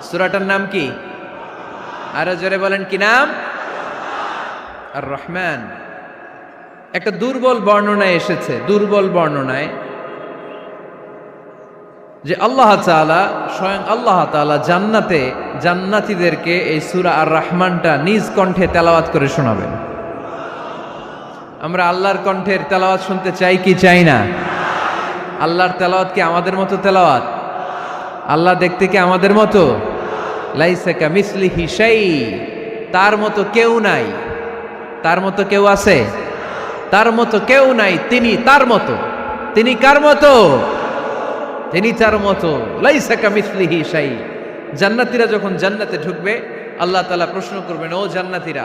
সূরাটার নাম কি? আরো জোরে বলেন, কি নাম? আর রহমান। একটা দুর্বল বর্ণনায় এসেছে, দুর্বল বর্ণনায়, যে আল্লাহ তাআলা, স্বয়ং আল্লাহ তাআলা জান্নাতে জান্নাতীদেরকে এই সূরা আর রহমানটা নিজ কণ্ঠে তেলাওয়াত করে শোনাবেন। আমরা আল্লাহর কণ্ঠের তেলাওয়াত শুনতে চাই কি চাই না? আল্লাহর তেলাওয়াত কি আমাদের মতো তেলাওয়াত? আল্লাহ দেখতে কি আমাদের মতো? লাইসা কামিসলিহি শাই, তার মতো কেউ নাই। তার মতো কেউ আছে? তার মতো কেউ নাই। তিনি তার মতো। তিনি কার মতো? তিনি তার মতো। লাইসা কামিসলিহি শাই। জান্নাতীরা যখন জান্নাতে ঢুকবে, আল্লাহ তাআলা প্রশ্ন করবেন, ও জান্নাতীরা,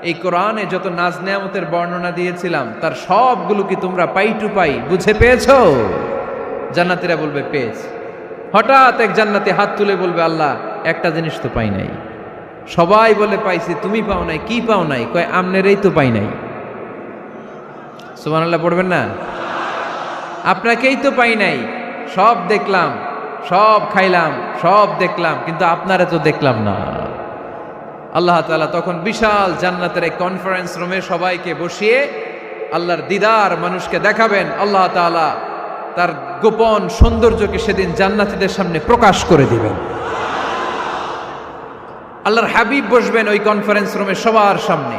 এই কোরআনে যত নাজ নেয়ামতের বর্ণনা দিয়েছিলাম তার সবগুলো কি তোমরা পাই টু পাই বুঝে পেয়েছো? জান্নাতীরা বলবে পেয়েছি। হঠাৎ এক জান্নাতি হাত তুলে বলবে, আল্লাহ একটা জিনিস তো পাই নাই। সবাই বলে পাইছি, তুমি পাও নাই। কি পাও নাই? কয় আমনেরই তো পাই নাই। সুবহানাল্লাহ পড়বেন না? আপনাকেই তো পাই নাই। সব দেখলাম, সব খাইলাম, সব দেখলাম, কিন্তু আপনারা তো দেখলাম না। আল্লাহ তাআলা তখন বিশাল জান্নাতের এক কনফারেন্স রুমে সবাইকে বসিয়ে আল্লাহর দিদার মানুষকে দেখাবেন। আল্লাহ তাআলা তার গোপন সৌন্দর্যকে সেদিন জান্নাতীদের সামনে প্রকাশ করে দিবেন। আল্লাহর হাবিব বসবেন ওই কনফারেন্স রুমে সবার সামনে।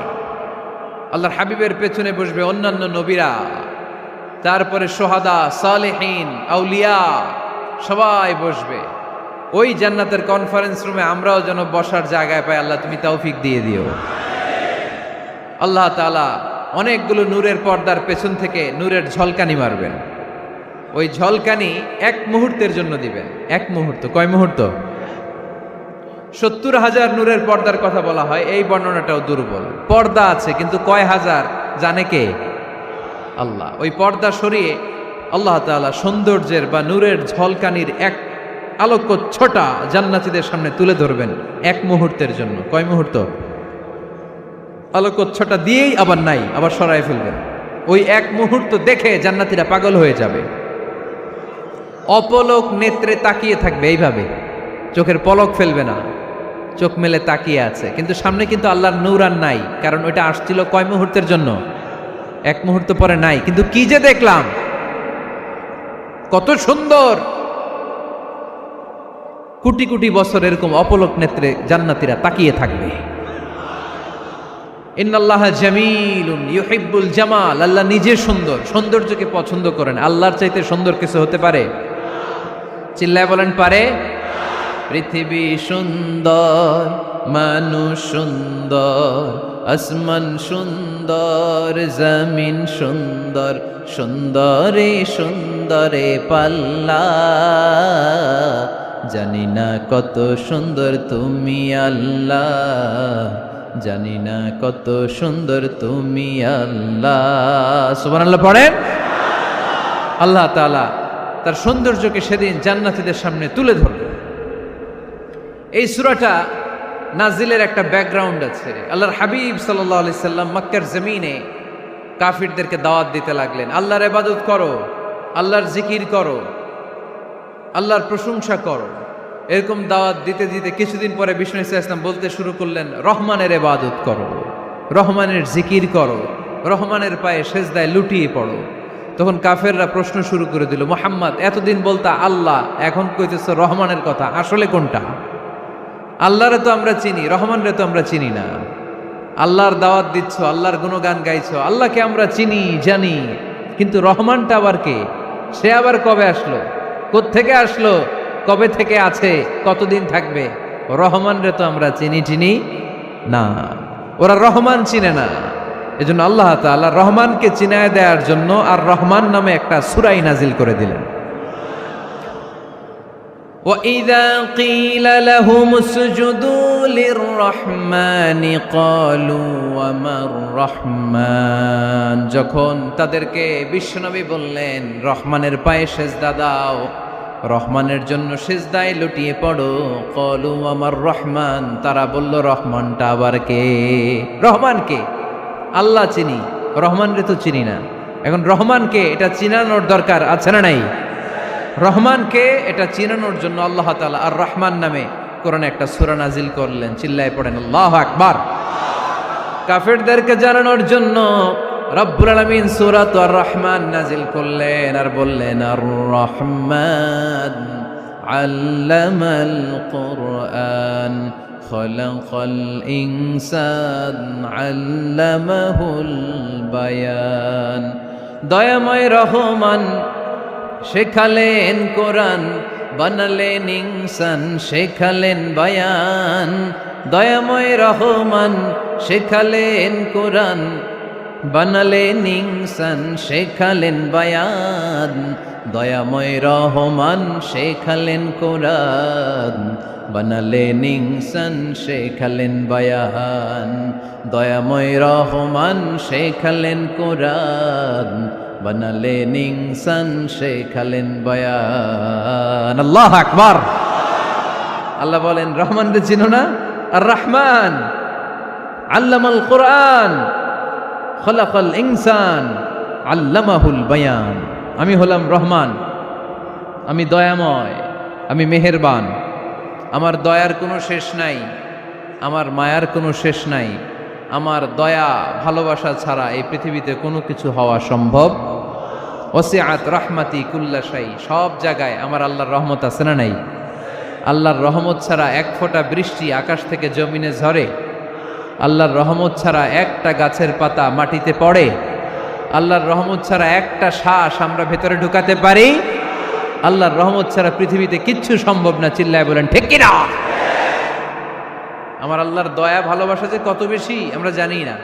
আল্লাহর হাবিবের পেছনে বসবে অন্যান্য নবীরা, তারপরে সোহাদা, সালেহীন, আউলিয়া সবাই বসবে। ওই জান্নাতের কনফারেন্স রুমে আমরাও যেন বসার জায়গায় পাই। আল্লাহ তুমি তৌফিক দিয়ে দিও। আল্লাহ তাআলা অনেকগুলো নূরের পর্দার পেছন থেকে নূরের ঝলকানি মারবেন। ওই ঝলকানি এক মুহূর্তের জন্য দিবেন। এক মুহূর্ত। কয় মুহূর্ত? 70,000 নূরের পর্দার কথা বলা হয়। এই বর্ণনাটাও দুর্বল। পর্দা আছে কিন্তু কয় হাজার জানে কে? আল্লাহ। ওই পর্দা সরিয়ে আল্লাহ তাআলা সৌন্দর্যের বা নূরের ঝলকানির এক আলোকচ্ছটা জান্নাতীদের সামনে তুলে ধরবেন এক মুহূর্তের জন্য। কয় মুহূর্ত? আলোকচ্ছটা দিয়েই আবার নাই, আবার সরায় ফেলবেন। ওই এক মুহূর্ত দেখে জান্নাতীরা পাগল হয়ে যাবে, অপলক নেত্রে তাকিয়ে থাকবে। এইভাবে চোখের পলক ফেলবে না, চোখ মেলে তাকিয়ে আছে। কিন্তু সামনে কিন্তু আল্লাহর নূর আর নাই, কারণ ওইটা আসছিল কয় মুহূর্তের জন্য? এক মুহূর্ত পরে নাই। কিন্তু কি যে দেখলাম, কত সুন্দর! কোটি কোটি বছর এরকম অপলক নেত্রে জান্নাতীরা তাকিয়ে থাকবে। ইন্নাল্লাহা জামিলুন ইউহিব্বুল জামাল। আল্লাহ নিজে সুন্দর, সৌন্দর্যকে পছন্দ করেন। আল্লাহর চাইতে সুন্দর কিছু হতে পারে? চিল্লায় বলেন, পারে? পৃথিবী সুন্দর, মানুষ সুন্দর, আসমান সুন্দর, জমিন সুন্দর, সুন্দরে সুন্দরে পাল্লা। জানি না কত সুন্দর তুমি আল্লাহ, জানি না কত সুন্দর তুমি আল্লাহ। সুবহানাল্লাহ পড়েন। আল্লাহ তাআলা তার সৌন্দর্যকে সেদিন জান্নাতীদের সামনে তুলে ধরবে। এই সূরাটা নাজিলের একটা ব্যাকগ্রাউন্ড আছে। আল্লাহর হাবিব সাল্লাল্লাহু আলাইহি সাল্লাম মক্কার জমিনে কাফিরদেরকে দাওয়াত দিতে লাগলেন, আল্লাহর ইবাদত করো, আল্লাহর জিকির করো, আল্লাহর প্রশংসা করো। এরকম দাওয়াত দিতে দিতে কিছুদিন পরে বিষ্ণু সাল্লাল্লাহু আলাইহি ওয়াসাল্লাম বলতে শুরু করলেন, রহমানের ইবাদত করো, রহমানের জিকির করো, রহমানের পায়ে সেজদায় লুটিয়ে পড়ো। তখন কাফেররা প্রশ্ন শুরু করে দিল, মুহাম্মদ এতদিন বলতা আল্লাহ, এখন কইতেছো রহমানের কথা, আসলে কোনটা? আল্লাহরে তো আমরা চিনি, রহমানরে তো আমরা চিনি না। আল্লাহর দাওয়াত দিচ্ছ, আল্লাহর গুণগান গাইছো, আল্লাহকে আমরা চিনি জানি, কিন্তু রহমানটা আবার কে? সে আবার কবে আসলো, কোত্থেকে আসলো, কবে থেকে আছে, কতদিন থাকবে? রহমানরে তো আমরা চিনি না। ওরা রহমান চিনে না। এজন্য আল্লাহ তাআলা রহমানকে চিনায় দেওয়ার জন্য আর রহমান নামে একটা সূরা নাজিল করে দিলেন। وَإِذَا قِيلَ لَهُمُ اسْجُدُوا لِلرَّحْمَنِ قَالُوا وَمَا الرَّحْمَنُ। যখন তাদেরকে বিশ্বনবী বললেন রহমানের পায়ে সেজদা দাও, রহমানের জন্য সেজদায় লুটিয়ে পড়ো, ক্বালু আমার রহমান, তারা বলল রহমানটা আবার কে? রহমান কে? আল্লাহ চিনি, রহমানরে তো চিনি না। এখন রহমানকে এটা চিনানোর দরকার আছে না নাই? রহমানকে এটা চিনানোর জন্য আল্লাহ তাআলা আর রহমান নামে কোরআনে একটা সূরা নাজিল করলেন, চিল্লায় পড়েন আল্লাহু আকবার। কাফেরদেরকে জানানোর জন্য রব্বুল আলামিন সূরাত আর-রহমান নাজিল করলেন আর বললেন আর রহমান আল্লামাল কুরআন খলাকাল ইনসান আল্লামাহুল বায়ান। দয়াময় রহমান শেখালেন কোরআন, বানালেন ইনসান শেখালেন বায়ান। দয়াময় রহমান শেখালেন কোরআন, বানালেন ইনসান শেখালেন বায়ান। দয়াময় রহমান শেখালেন কোরআন, বানালেন ইনসান শেখালেন বায়ান। দয়াময় রহমান শেখালেন কোরআন, বানালেন ইনসান শেখালেন বায়ান। আল্লাহু আকবার। আল্লাহ বলেন রহমান রে চিনো না? আর রহমান আল্লামাল কোরআন খলাকাল ইনসান আল্লামাহুল বায়ান। আমি হলাম রহমান, আমি দয়াময়, আমি মেহেরবান। আমার দয়ার কোনো শেষ নাই, আমার মায়ার কোনো শেষ নাই। আমার দয়া ভালোবাসা ছাড়া এই পৃথিবীতে কোনো কিছু হওয়া সম্ভব। ওয়াসিআত রাহমাতি কুল্লা শাই। সব জায়গায় আমার আল্লাহর রহমত আছে না নাই? আল্লাহর রহমত ছাড়া এক ফোঁটা বৃষ্টি আকাশ থেকে জমিনে ঝরে? আল্লাহর রহমত ছাড়া একটা গাছের পাতা মাটিতে পড়ে? আল্লাহর রহমত ছাড়া একটা শ্বাস আমরা ভেতরে ঢুকাতে পারি? আল্লাহর রহমত ছাড়া পৃথিবীতে কিচ্ছু সম্ভব না। চিল্লায় বলেন ঠিক কি না? আমার আল্লাহর দয়া ভালোবাসা যে কত বেশি আমরা জানি না,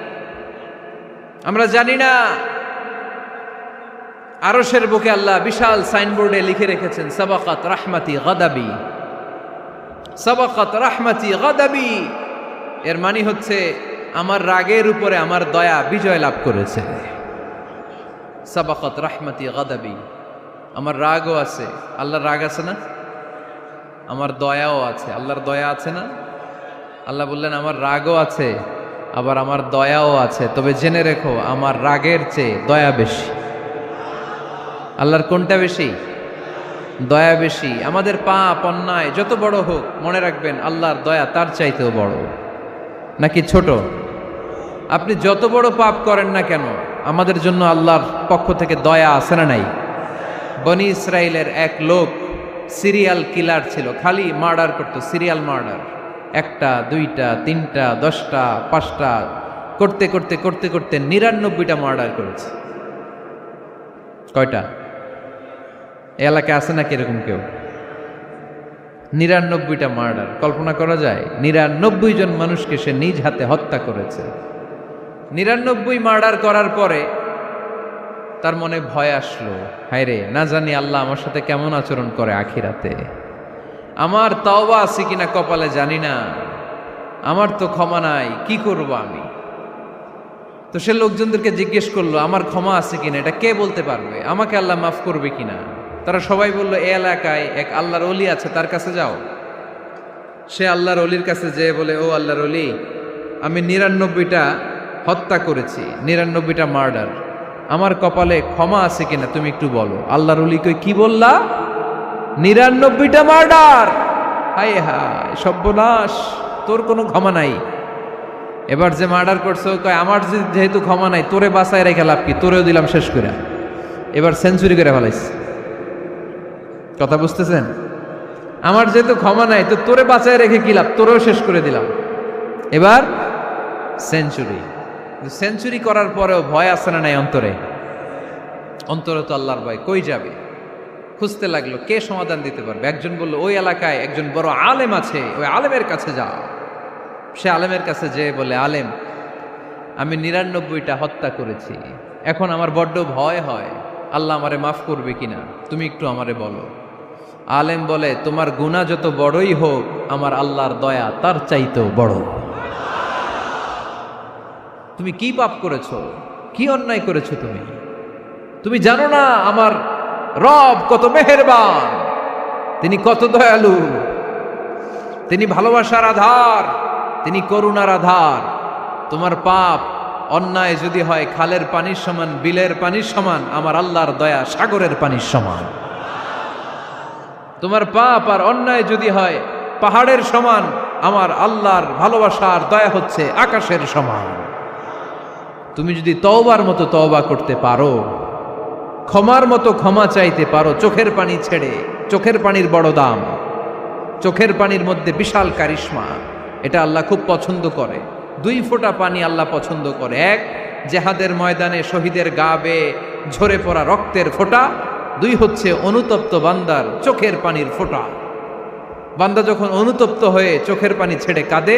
আমরা জানি না। আরশের বুকে আল্লাহ বিশাল সাইনবোর্ডে লিখে রেখেছেন সাবাকাত রাহমাতি গাদাবি, সাবাকাত রাহমাতি গাদাবি। এর মানে হচ্ছে আমার রাগের উপরে আমার দয়া বিজয় লাভ করেছে। সাবাকাত রাহমাতি গাদাবি। আমার রাগও আছে, আল্লাহর রাগ আছে না? আমার দয়াও আছে, আল্লাহর দয়া আছে না? আল্লাহ বললেন আমার রাগও আছে, আবার আমার দয়াও আছে। তবে জেনে রেখো আমার রাগের চেয়ে দয়া বেশি। আল্লাহর কোনটা বেশি? দয়া বেশি। আমাদের পাপ অন্যায় যত বড় হোক, মনে রাখবেন আল্লাহর দয়া তার চাইতেও বড়। নাকি ছোট? আপনি যত বড় পাপ করেন না কেন, আমাদের জন্য আল্লাহর পক্ষ থেকে দয়া আছে না নাই? বনি ইসরাইলের এক লোক সিরিয়াল কিলার ছিল, খালি মার্ডার করতো, সিরিয়াল মার্ডার। একটা, দুইটা, তিনটা, 10টা, 5টা করতে করতে করতে করতে 99টা মার্ডার করেছে। কয়টা? এলাকায় আছে নাকি এরকম কেউ? 99টা মার্ডার। কল্পনা করা যায়? 99 জন মানুষকে সে নিজ হাতে হত্যা করেছে। 99 মার্ডার করার পরে তার মনে ভয় আসলো, হায় রে, না জানি আল্লাহ আমার সাথে কেমন আচরণ করে আখিরাতে। আমার তওবা আছে কিনা কপালে জানি না, আমার তো ক্ষমা নাই, কি করব আমি? তো সে লোকজনদেরকে জিজ্ঞেস করলো আমার ক্ষমা আছে কিনা, এটা কে বলতে পারবে? আমাকে আল্লাহ মাফ করবে কিনা? তারা সবাই বলল এই এলাকায় এক আল্লাহর ওলি আছে, তার কাছে যাও। সে আল্লাহর ওলির কাছে যেয়ে বলে, ও আল্লাহর ওলি, আমি 99টা হত্যা করেছি, 99টা মার্ডার, আমার কপালে ক্ষমা আছে কিনা তুমি একটু বলো। আল্লাহর ওলি কই, কি বললা? 99টা মার্ডার? হায় হায় সর্বনাশ, তোর কোনো ক্ষমা নাই। এবার যে মার্ডার করছে কয় আমার যেহেতু ক্ষমা নাই, তোরে বাঁচায় রেখে লাভ কি, তোরেও দিলাম শেষ করে। এবার সেঞ্চুরি করে ফেলাইছে। কথা বুঝতেছেন? আমার যেহেতু ক্ষমা নাই, তো তোরে বাঁচায় রেখে কি লাভ, তোরেও শেষ করে দিলাম। এবার সেঞ্চুরি। সেঞ্চুরি করার পরেও ভয় আসে না নাই অন্তরে? অন্তরে তো আল্লাহর ভয়, কই যাবে? খুঁজতে লাগলো কে সমাধান দিতে পারবে। একজন বলল ওই এলাকায় একজন বড় আলেম আছে, ওই আলেমের কাছে যাও। সে আলেমের কাছে যেয়ে বলে, আলেম, আমি 99টা হত্যা করেছি, এখন আমার বড্ড ভয় হয়, আল্লাহ আমারে মাফ করবে কিনা, তুমি একটু আমারে বলো। আলেম বলে, তোমার গুনাহ যত বড়ই হোক, আমার আল্লাহর দয়া তার চাইতেও বড়। তুমি কি পাপ করেছো, কি অন্যায় করেছো তুমি? তুমি জানো না আমার রব কত মেহেরবান, তিনি কত দয়ালু, তিনি ভালোবাসার আধার, তিনি করুণার আধার। তোমার পাপ অন্যায় যদি হয় খালের পানির সমান, বিলের পানির সমান, আমার আল্লাহর দয়া সাগরের পানির সমান। তোমার পাপ আর অন্যায় যদি হয় পাহাড়ের সমান, আমার আল্লাহর ভালোবাসার দয়া হচ্ছে আকাশের সমান। তুমি যদি তওবার মতো তওবা করতে পারো, ক্ষমার মতো ক্ষমা চাইতে পারো, চোখের পানি ছেড়ে, চোখের পানির বড় দাম, চোখের পানির মধ্যে বিশাল কারিশমা, এটা আল্লাহ খুব পছন্দ করে। 2 ফোঁটা পানি আল্লাহ পছন্দ করে। এক, জেহাদের ময়দানে শহীদের গা বেয়ে ঝরে পড়া রক্তের ফোঁটা। 2 হচ্ছে অনুতপ্ত বান্দার চোখের পানির ফোঁটা। বান্দা যখন অনুতপ্ত হয়ে চোখের পানি ছেড়ে কাঁদে,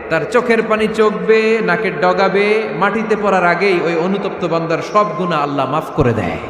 তার চোখের পানি চোখ বেয়ে নাকের ডগা বেয়ে মাটিতে পড়ার আগেই ওই অনুতপ্ত বান্দার সব গুনাহ আল্লাহ মাফ করে দেয়।